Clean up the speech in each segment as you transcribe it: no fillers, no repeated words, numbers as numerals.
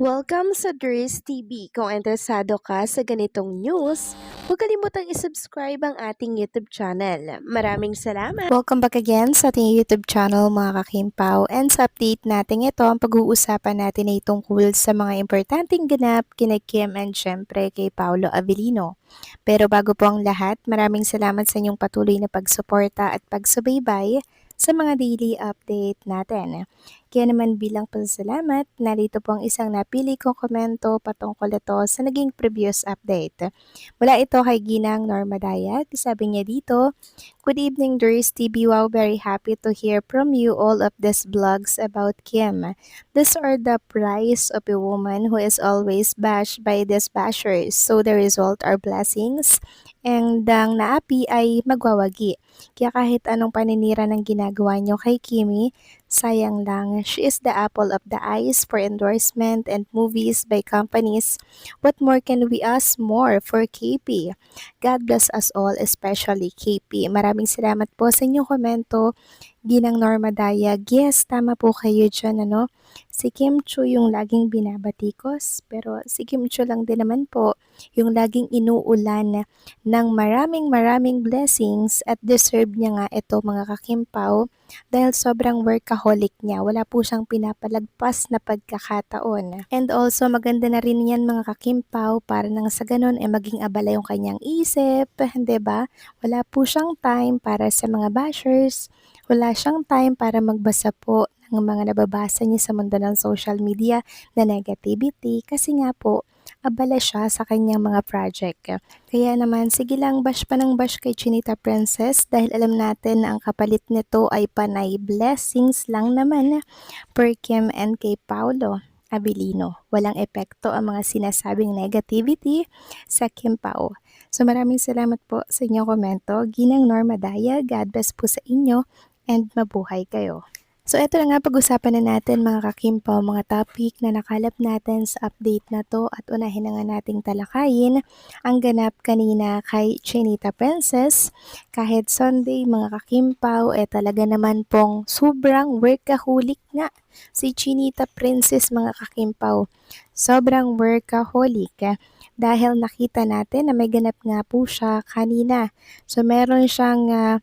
Welcome sa Dries TV. Kung interesado ka sa ganitong news, huwag kalimutang isubscribe ang ating YouTube channel. Maraming salamat! Welcome back again sa ating YouTube channel mga kakimpaw, and sa update natin ito, ang pag-uusapan natin ay tungkol sa mga importanteng ganap kina Kim and syempre kay Paolo Avellino. Pero bago po ang lahat, maraming salamat sa inyong patuloy na pagsuporta at pagsubaybay sa mga daily update natin. Kaya naman bilang pasasalamat, narito po ang isang napili kong komento patungkol ito sa naging previous update. Mula ito kay Ginang Norma Dayag, sabi niya dito, "Good evening, Dries TV. Wow, very happy to hear from you all of these blogs about Kim. These are the price of a woman who is always bashed by these bashers. So the result are blessings, and ang naapi ay magwawagi. Kaya kahit anong paninira ng ginagawa nyo kay Kimi, sayang lang. She is the apple of the eyes for endorsement and movies by companies. What more can we ask more for KP? God bless us all, especially KP." Maraming salamat po sa inyong komento, Ginang Norma Dayag. Yes, tama po kayo dyan, ano? Si Kim Chu yung laging binabatikos, pero si Kim Chu lang din naman po yung laging inuulan ng maraming blessings, at deserve niya nga ito mga kakimpaw dahil sobrang workaholic niya. Wala po siyang pinapalagpas na pagkakataon. And also maganda na rin yan mga kakimpaw para nang sa ganun maging abala yung kanyang isip, 'di ba? Wala po siyang time para sa mga bashers, wala siyang time para magbasa po ng mga nababasa niya sa mundo ng social media na negativity kasi nga po abala siya sa kanyang mga project. Kaya naman, sige lang, bash pa ng bash kay Chinita Princess dahil alam natin na ang kapalit nito ay panay blessings lang naman per Kim and kay Paolo Avellino. Walang epekto ang mga sinasabing negativity sa Kim Pao. So maraming salamat po sa inyong komento. Ginang Norma Daya, God bless po sa inyo and mabuhay kayo. So eto na nga, pag-usapan na natin mga kakimpaw, mga topic na nakalap natin sa update na to, at unahin na nga nating talakayin ang ganap kanina kay Chinita Princess. Kahit Sunday mga kakimpaw, talaga naman pong sobrang workaholic nga si Chinita Princess mga kakimpaw. Sobrang workaholic dahil nakita natin na may ganap nga po siya kanina. So meron siyang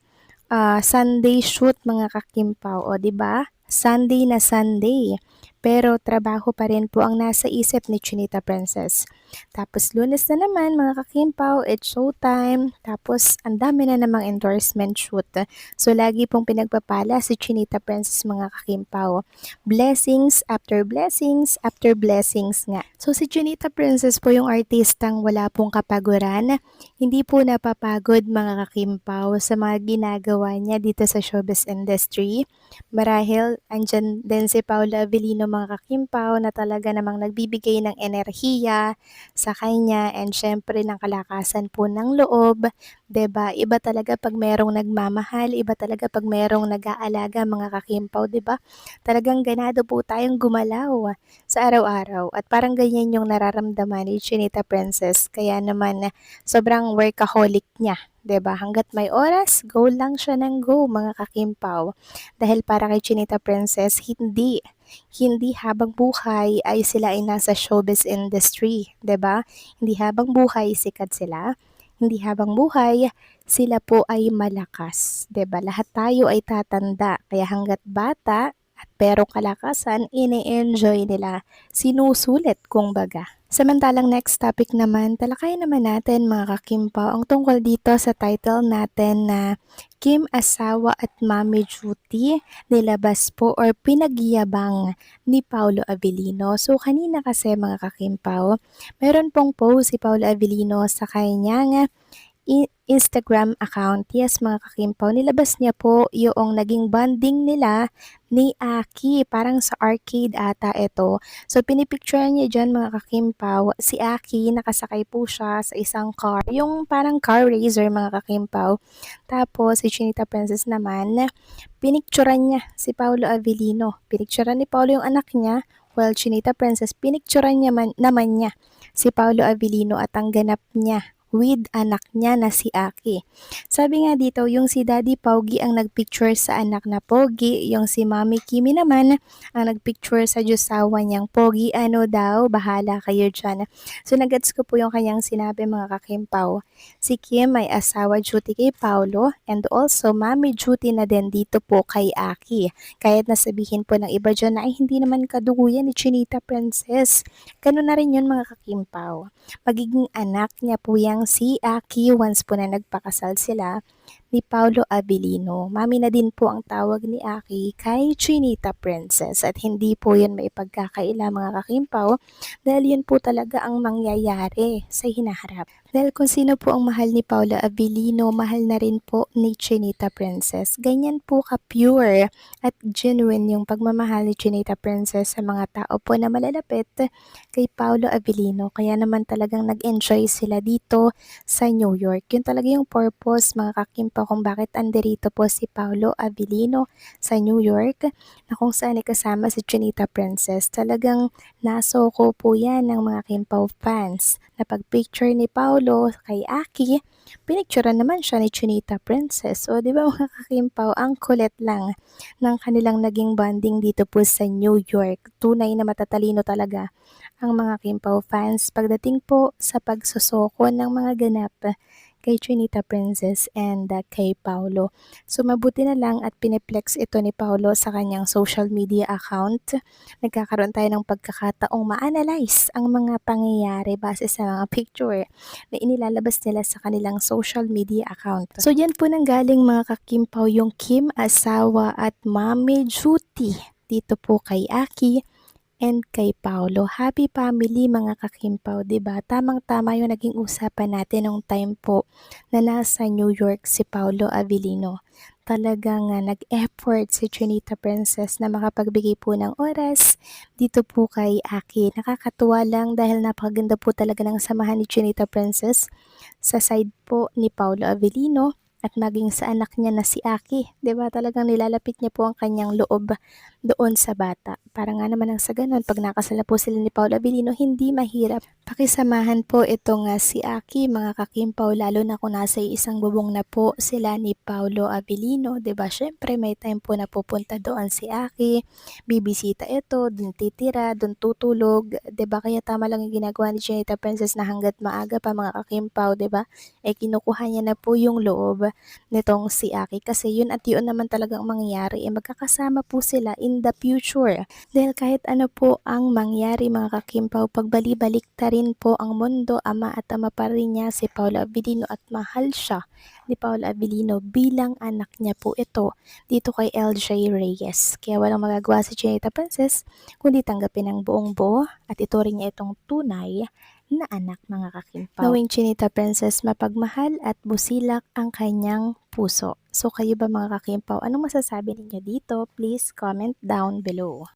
Sunday shoot mga kakimpaw, o 'di ba? Sunday na Sunday. Pero trabaho pa rin po ang nasa isip ni Chinita Princess. Tapos Lunes na naman mga kakimpaw, it's showtime. Tapos ang dami na namang endorsement shoot. So lagi pong pinagpapala si Chinita Princess mga kakimpaw. Blessings after blessings nga. So si Chinita Princess po yung artistang wala pong kapaguran. Hindi po napapagod mga kakimpaw sa mga ginagawa niya dito sa showbiz industry. Marahil andyan din si Paolo Avellino mga kakimpaw na talaga namang nagbibigay ng enerhiya sa kanya, and syempre ng kalakasan po ng loob. 'Di ba? Iba talaga pag merong nagmamahal, iba talaga pag merong nag-aalaga mga kakimpaw, 'di ba? Talagang ganado po tayong gumalaw sa araw-araw, at parang ganyan yung nararamdaman ni Chinita Princess. Kaya naman sobrang workaholic niya. 'Di ba? Hangga't may oras, go lang siya ng go mga kakimpaw. Dahil para kay Chinita Princess, hindi habang buhay ay sila ay nasa showbiz industry, 'di ba? Hindi habang buhay sikat sila. Hindi habang buhay sila po ay malakas, 'di ba? Lahat tayo ay tatanda, kaya hangga't bata at pero kalakasan, ini-enjoy nila, sinusulit kumbaga. Samantalang next topic naman, talakayin naman natin mga kakimpaw ang tungkol dito sa title natin na Kim Asawa at Mommy Duty, nilabas po or pinagyabang ni Paolo Avellino. So kanina kasi mga kakimpaw, meron pong post si Paolo Avellino sa kanyang Instagram account. Yes mga kakimpaw, nilabas niya po yung naging bonding nila ni Aki. Parang sa arcade ata ito. So pinipicture niya dyan mga kakimpaw, si Aki nakasakay po siya sa isang car. Yung parang car racer mga kakimpaw. Tapos si Chinita Princess naman, pinicturan niya si Paolo Avellino. Pinicturan ni Paolo yung anak niya, while Chinita Princess, pinicturan naman niya si Paolo Avellino, at ang ganap niya with anak niya na si Aki. Sabi nga dito, yung si Daddy Pogi ang nagpicture sa anak na Pogi, yung si Mommy Kimi naman ang nagpicture sa jusawa niyang Pogi. Ano daw, bahala kayo dyan. So nagets ko po yung kanyang sinabi mga kakimpaw. Si Kim ay asawa duty kay Paulo and also mommy duty na din dito po kay Aki. Kahit nasabihin po ng iba dyan na ay hindi naman kadugo yan ni Chinita Princess. Ganun na rin yun mga kakimpaw. Magiging anak niya po yang si Aki once po na nagpakasal sila ni Paulo Abilino. Mami na din po ang tawag ni Aki kay Chinita Princess at hindi po yun may pagkakaila mga kakimpaw dahil yun po talaga ang mangyayari sa hinaharap. Dahil kung sino po ang mahal ni Paula Abilino, mahal na rin po ni Chinita Princess. Ganyan po ka-pure at genuine yung pagmamahal ni Chinita Princess sa mga tao po na malalapit kay Paula Abilino. Kaya naman talagang nag-enjoy sila dito sa New York. Yun talaga yung purpose mga kakimpa kung bakit andirito po si Paulo Abilino sa New York na kung saan kasama si Chinita Princess. Talagang nasoko po yan ng mga Kimpaw fans na pag-picture ni Paulo kay Aki, pinicturean naman siya ni Chinita Princess. O di ba mga kakimpaw, ang kulit lang ng kanilang naging bonding dito po sa New York. Tunay na matatalino talaga ang mga Kimpaw fans pagdating po sa pagsusoko ng mga ganap kay Chinita Princess and kay Paulo. So mabuti na lang at piniplex ito ni Paulo sa kanyang social media account. Nagkakaroon tayo ng pagkakataong ma-analyze ang mga pangyayari base sa mga picture na inilalabas nila sa kanilang social media account. So yan po nang galing mga kakimpaw yung Kim asawa at mommy duty dito po kay Aki and kay Paulo. Happy family mga kakimpaw, 'di ba? Tamang-tama yung naging usapan natin nung time po na nasa New York si Paulo Abilino. Talagang nag-effort si Chinita Princess na makapagbigay po ng oras dito po kay Aki. Nakakatuwa lang dahil napakaganda po talaga ng samahan ni Chinita Princess sa side po ni Paulo Abilino at maging sa anak niya na si Aki. 'Di ba? Talagang nilalapit niya po ang kanyang loob doon sa bata. Para nga naman ang sa ganun, pag nakasala po sila ni Paula Abilino, hindi mahirap. Pakisamahan po ito nga si Aki, mga kakimpaw, lalo na kung nasa isang bubong na po sila ni Paulo Abilino. 'Di ba? Syempre, may time po na pupunta doon si Aki, bibisita ito, dun titira, dun tutulog. 'Di ba? Kaya tama lang yung ginagawa ni Chinita Princess na hanggat maaga pa mga kakimpaw, 'di ba? Kinukuha niya na po yung loob nitong si Aki kasi yun at yun naman talagang mangyayari magkakasama po sila in the future. Dahil kahit ano po ang mangyari mga kakimpaw, pagbali-balik ta rin po ang mundo, ama at ama pa rin niya si Paula Abilino at mahal siya ni Paula Abilino bilang anak niya po ito dito kay LJ Reyes. Kaya walang magagawa si Chinita Princess kundi tanggapin ang buong buo at ito rin niya itong tunay na anak mga kakimpaw. Knowing Chinita Princess mapagmahal at busilak ang kanyang puso. So kayo ba mga kakimpaw, anong masasabi ninyo dito? Please comment down below.